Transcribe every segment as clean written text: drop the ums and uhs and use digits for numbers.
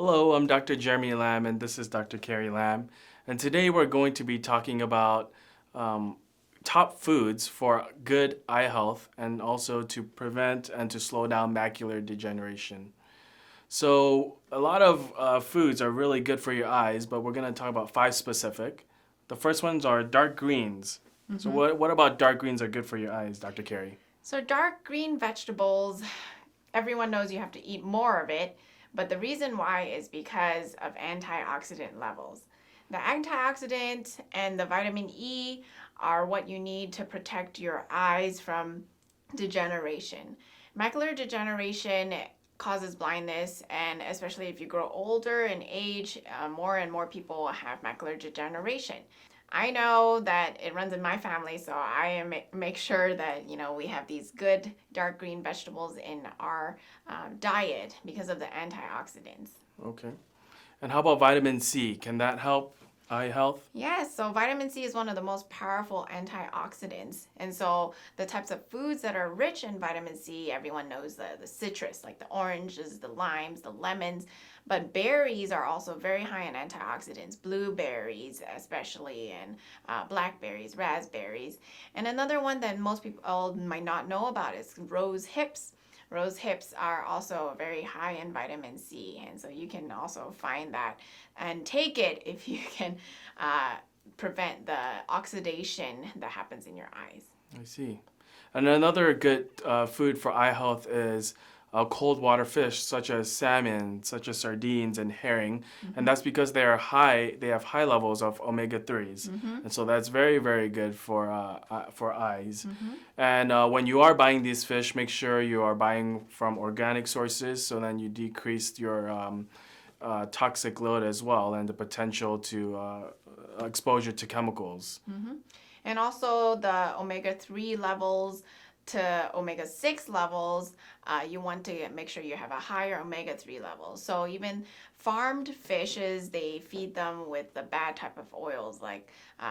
Hello, I'm Dr. Jeremy Lam, and this is Dr. Carrie Lam. And today we're going to be talking about um, top foods for good eye health and also to prevent and to slow down macular degeneration. So, a lot of foods are really good for your eyes, but we're going to talk about five specific. The first ones are dark greens. So, what about dark greens are good for your eyes, Dr. Carrie? So dark green vegetables, everyone knows you have to eat more of it, but the reason why is because of antioxidant levels. The antioxidant and the vitamin E are what you need to protect your eyes from degeneration. Macular degeneration causes blindness, and especially if you grow older in age, more and more people have macular degeneration. I know that it runs in my family, so I make sure that we have these good dark green vegetables in our diet because of the antioxidants. Okay. And how about vitamin C? Can that help eye health? Yes, so vitamin C is one of the most powerful antioxidants. And so the types of foods that are rich in vitamin C, everyone knows the citrus, like the oranges, the limes, the lemons. But berries are also very high in antioxidants, blueberries especially, and blackberries, raspberries. And another one that most people might not know about is rose hips. Rose hips are also very high in vitamin C, and so you can also find that and take it if you can prevent the oxidation that happens in your eyes. I see. And another good food for eye health is cold water fish, such as salmon, such as sardines and herring, and that's because they are high. They have high levels of omega-3s, and so that's very, very good for eyes. And when you are buying these fish, make sure you are buying from organic sources, so then you decrease your toxic load as well and the potential to exposure to chemicals. And also the omega-3 levels to omega-6 levels, you want to make sure you have a higher omega-3 level. So even farmed fishes, they feed them with the bad type of oils like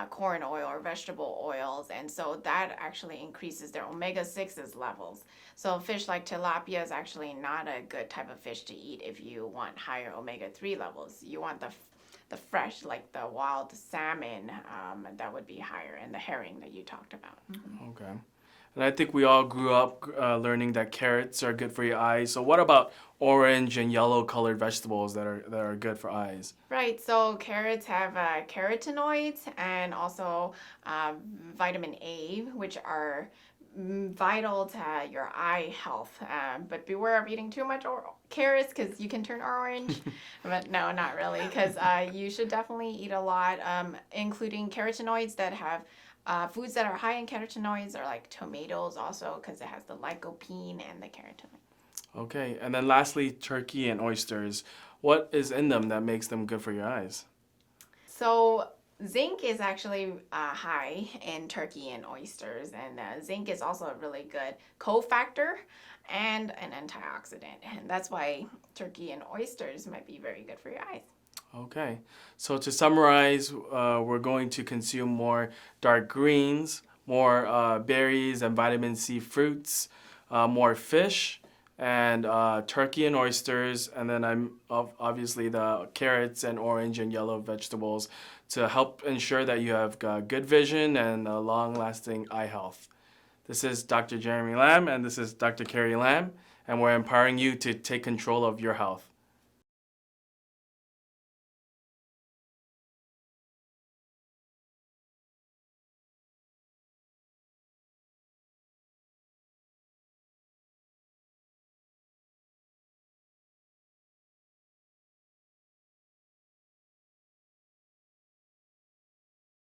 corn oil or vegetable oils, and so that actually increases their omega-6's levels. So fish like tilapia is actually not a good type of fish to eat if you want higher omega-3 levels. You want the fresh, like the wild salmon, that would be higher, and the herring that you talked about. Okay. And I think we all grew up learning that carrots are good for your eyes. So what about orange and yellow colored vegetables that are good for eyes? Right, so carrots have carotenoids and also vitamin A, which are vital to your eye health. But beware of eating too much carrots because you can turn orange. But no, not really, because you should definitely eat a lot, including carotenoids that have foods that are high in carotenoids are like tomatoes also because it has the lycopene and the carotenoid. Okay. And then lastly, turkey and oysters. What is in them that makes them good for your eyes? So zinc is actually high in turkey and oysters, and zinc is also a really good cofactor and an antioxidant, and that's why turkey and oysters might be very good for your eyes. Okay. So to summarize, we're going to consume more dark greens, more berries and vitamin C fruits, more fish, and turkey and oysters, and then obviously the carrots and orange and yellow vegetables to help ensure that you have good vision and long-lasting eye health. This is Dr. Jeremy Lam, and this is Dr. Carrie Lam, and we're empowering you to take control of your health.